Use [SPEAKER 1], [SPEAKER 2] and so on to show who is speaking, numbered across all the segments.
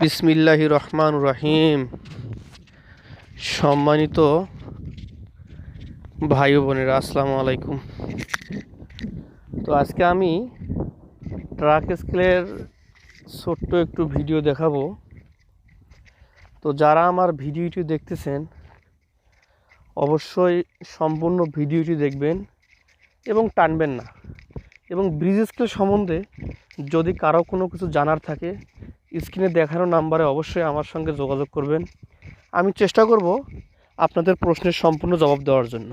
[SPEAKER 1] বিসমিল্লাহির রহমানির রহিম। সম্মানিত ভাই ও বোনেরা, আসসালামু আলাইকুম। তো আজকে আমি ট্রাক স্কেলের ছোট্ট একটু ভিডিও দেখাবো। তো যারা আমার ভিডিওটি দেখতেছেন অবশ্যই সম্পূর্ণ ভিডিওটি দেখবেন এবং টানবেন না। এবং ব্রিজ স্কেল সম্বন্ধে যদি কারো কোনো কিছু জানার থাকে স্ক্রিনে দেখানো নাম্বারে অবশ্যই আমার সঙ্গে যোগাযোগ করবেন। আমি চেষ্টা করব আপনাদের প্রশ্নের সম্পূর্ণ জবাব দেওয়ার জন্য।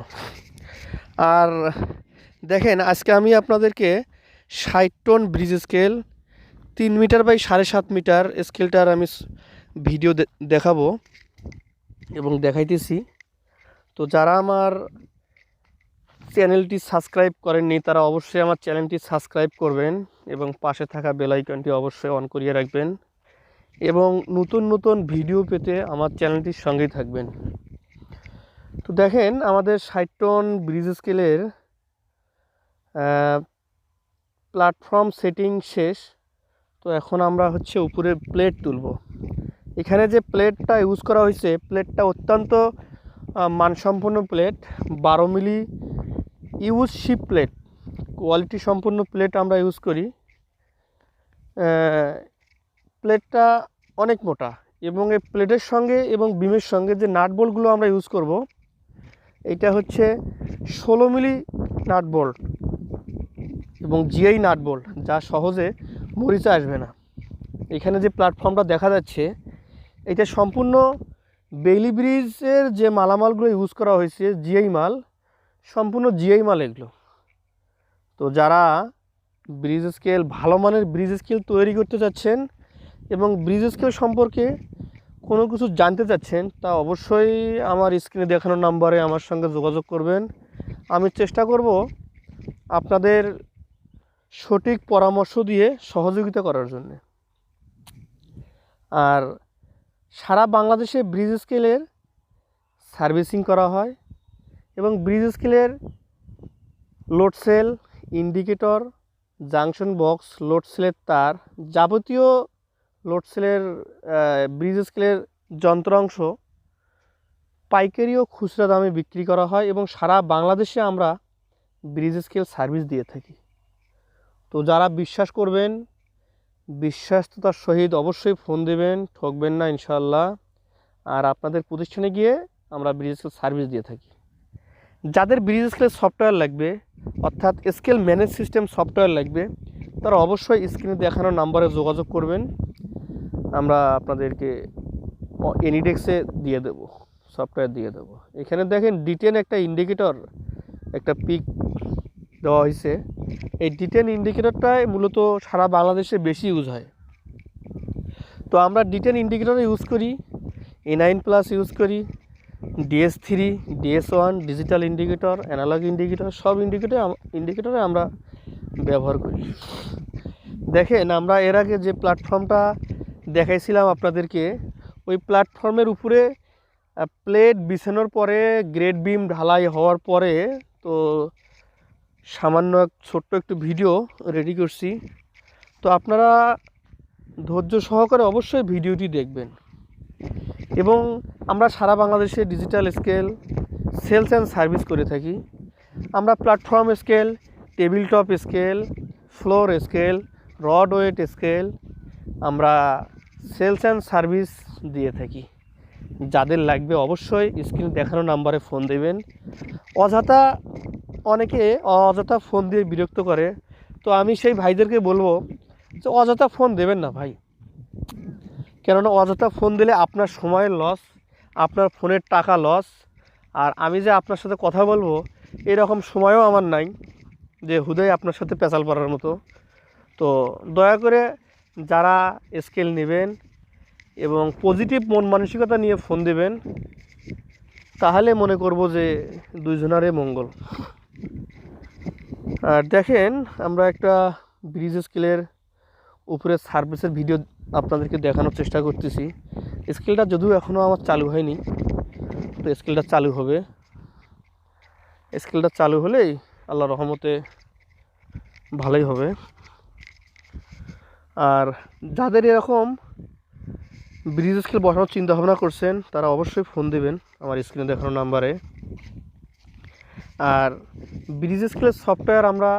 [SPEAKER 1] আর দেখেন, আজকে আমি আপনাদেরকে 60 ton bridge scale 3 metre by 7.5 metre স্কেলটার আমি ভিডিও দেখাবো এবং দেখাইতেছি। তো যারা আমার চ্যানেলটি সাবস্ক্রাইব করেননি তারা অবশ্যই আমার চ্যানেলটি সাবস্ক্রাইব করবেন এবং পাশে থাকা বেল আইকনটি অবশ্যই অন করিয়ে রাখবেন এবং নতুন নতুন ভিডিও পেতে আমার চ্যানেলটির সঙ্গেই থাকবেন। তো দেখেন, আমাদের 60 টন ব্রিজ স্কেলের প্ল্যাটফর্ম সেটিং শেষ। তো এখন আমরা উপরে প্লেট তুলব। এখানে যে প্লেটটা ইউজ করা হয়েছে, প্লেটটা অত্যন্ত মানসম্পন্ন প্লেট, 12 মিলি ইউজ শিপ প্লেট, কোয়ালিটি সম্পন্ন প্লেট আমরা ইউজ করি। প্লেটটা অনেক মোটা এবং এই প্লেটের সঙ্গে এবং বিমের সঙ্গে যে নাট বোল্টগুলো আমরা ইউজ করব, এটা 16 মিলি নাট বোল্ট এবং জিআই নাট বোল্ট, যা সহজে মরিচা আসবে না। এখানে যে প্ল্যাটফর্মটা দেখা যাচ্ছে এটা সম্পূর্ণ বেইলি ব্রিজের যে মালামালগুলো ইউজ করা হয়েছে, জিআই মাল, সম্পূর্ণ জিআই মাল এগুলো। তো যারা ব্রিজ স্কেল, ভালো মানের ব্রিজ স্কেল তৈরি করতে চাচ্ছেন এবং ব্রিজ স্কেল সম্পর্কে কোনো কিছু জানতে চাচ্ছেন, তা অবশ্যই আমার স্ক্রিনে দেখানো নাম্বারে আমার সঙ্গে যোগাযোগ করবেন। আমি চেষ্টা করব আপনাদের সঠিক পরামর্শ দিয়ে সহযোগিতা করার জন্য। আর সারা বাংলাদেশে ব্রিজ স্কেলের সার্ভিসিং করা হয় এবং ব্রিজ স্কেলের লোডসেল, ইন্ডিকেটর, জাংশন বক্স, লোডসেলের তার, যাবতীয় লোডসেলের ব্রিজ স্কেলের যন্ত্রাংশ পাইকারি ও খুচরা দামে বিক্রি করা হয় এবং সারা বাংলাদেশে আমরা ব্রিজ স্কেল সার্ভিস দিয়ে থাকি। তো যারা বিশ্বাস করবেন, বিশ্বাস্ততার সহিত অবশ্যই ফোন দেবেন, ঠকবেন না ইনশাআল্লাহ। আর আপনাদের প্রতিষ্ঠানে গিয়ে আমরা ব্রিজ স্কেল সার্ভিস দিয়ে থাকি। যাদের ব্রিজ স্কেলের সফটওয়্যার লাগবে, অর্থাৎ স্কেল ম্যানেজ সিস্টেম সফটওয়্যার লাগবে, তারা অবশ্যই স্ক্রিনে দেখানো নাম্বারে যোগাযোগ করবেন। আমরা আপনাদেরকে এনিডেক্সে দিয়ে দেব, সফটওয়্যার দিয়ে দেব। এখানে দেখেন D10 একটা ইন্ডিকেটর, একটা পিক দেওয়া হয়েছে। এই D10 ইন্ডিকেটরটাই মূলত সারা বাংলাদেশে বেশি ইউজ হয়। তো আমরা D10 ইন্ডিকেটর ইউজ করি, A9+ ইউজ করি, DS3, DS1, digital indicator, analogue indicator, সব ইন্ডিকেটরে আমরা ব্যবহার করি। দেখেন, আমরা এর আগে যে প্ল্যাটফর্মটা দেখাইছিলাম আপনাদেরকে, ওই প্ল্যাটফর্মের উপরে প্লেট বিছানোর পরে, গ্রেড বিম ঢালাই হওয়ার পরে, তো সামান্য ছোট্ট একটু ভিডিও রেডি করছি। তো আপনারা ধৈর্য সহকারে অবশ্যই ভিডিওটি দেখবেন। এবং আমরা সারা বাংলাদেশে digital scale sales and service করে থাকি। আমরা platform scale, table top scale, floor scale, rod weight scale আমরা সেলস অ্যান্ড সার্ভিস দিয়ে থাকি। যাদের লাগবে অবশ্যই স্ক্রিনে দেখানো নাম্বারে ফোন দেবেন। অনেকে অযথা ফোন দিয়ে বিরক্ত করে। তো আমি সেই ভাইদেরকে বলবো যে অযথা ফোন দেবেন না ভাই, কেননা অযথা ফোন দিলে আপনার সময়ের লস, আপনার ফোনের টাকা লস। আর আমি যে আপনার সাথে কথা বলবো এরকম সময়ও আমার নাই যে হুদাই আপনার সাথে পেঁচাল পড়ার মতো। তো দয়া করে যারা স্কেল নেবেন এবং পজিটিভ মন মানসিকতা নিয়ে ফোন দেবেন, তাহলে মনে করব যে দুইজনারে মঙ্গল। আর দেখেন, আমরা একটা ব্রিজ স্কেলের উপরে সার্ভিসের ভিডিও আপনাদেরকে দেখানোর চেষ্টা করতেছি। স্কেলটা যদিও এখনও আমার চালু হয়নি, তো স্কেলটা চালু হবে। স্কেলটা চালু হলেই আল্লাহর রহমতে ভালোই হবে। আর যাদের এরকম ব্রিজ স্কেল বসানোর চিন্তা ভাবনা করছেন তারা অবশ্যই ফোন দেবেন আমার স্ক্রিনে দেখানো নাম্বারে। আর ব্রিজ স্কেলের সফটওয়্যার আমরা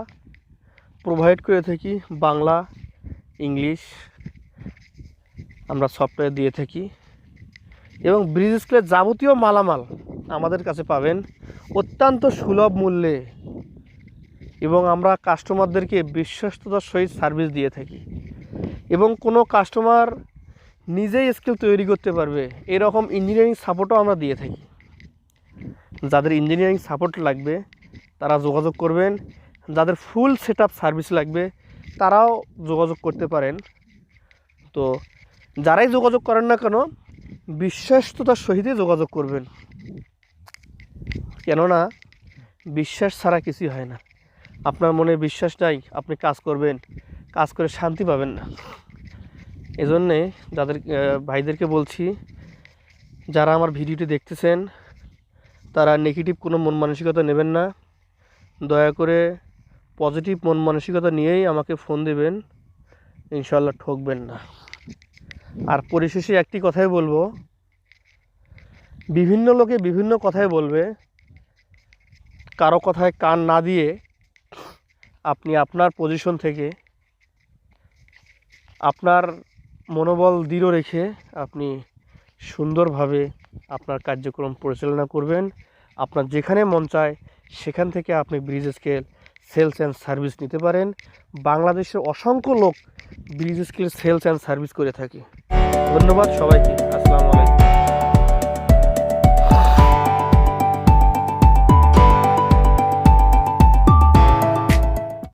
[SPEAKER 1] প্রোভাইড করে থাকি, বাংলা, ইংলিশ আমরা সফটওয়্যার দিয়ে থাকি। এবং ব্রিজ স্কেলের যাবতীয় মালামাল আমাদের কাছে পাবেন অত্যন্ত সুলভ মূল্যে, এবং আমরা কাস্টমারদেরকে বিশ্বস্ততার সহিত সার্ভিস দিয়ে থাকি। এবং কোনো কাস্টমার নিজেই স্কেল তৈরি করতে পারবে এরকম ইঞ্জিনিয়ারিং সাপোর্টও আমরা দিয়ে থাকি। যাদের ইঞ্জিনিয়ারিং সাপোর্ট লাগবে তারা যোগাযোগ করবেন, যাদের ফুল সেট আপ সার্ভিস লাগবে তারাও যোগাযোগ করতে পারেন। তো যারাই যোগাযোগ করেন না কেন বিশ্বস্ততার সহিতই যোগাযোগ করবেন, কেননা বিশ্বাস ছাড়া কিছুই হয় না। আপনার মনে বিশ্বাস নাই, আপনি কাজ করবেন, কাজ করে শান্তি পাবেন না। এজন্যে যাদের ভাইদেরকে বলছি, যারা আমার ভিডিওটি দেখতেছেন তারা নেগেটিভ কোনো মন মানসিকতা নেবেন না, দয়া করে পজিটিভ মন মানসিকতা নিয়েই আমাকে ফোন দেবেন, ইনশাল্লাহ ঠকবেন না। আর পরিশেষে একটি কথাই বলবো, বিভিন্ন লোকে বিভিন্ন কথাই বলবে, কারো কথায় কান না দিয়ে আপনি আপনার পজিশন থেকে আপনার মনোবল দৃঢ় রেখে আপনি সুন্দরভাবে আপনার কার্যক্রম পরিচালনা করবেন। আপনার যেখানে মন চায় সেখান থেকে আপনি bridge scale sales and service নিতে পারেন। বাংলাদেশের অসংখ্য লোক bridge scale sales and service করে থাকে। ধন্যবাদ সবাইকে। আসসালামু আলাইকুম।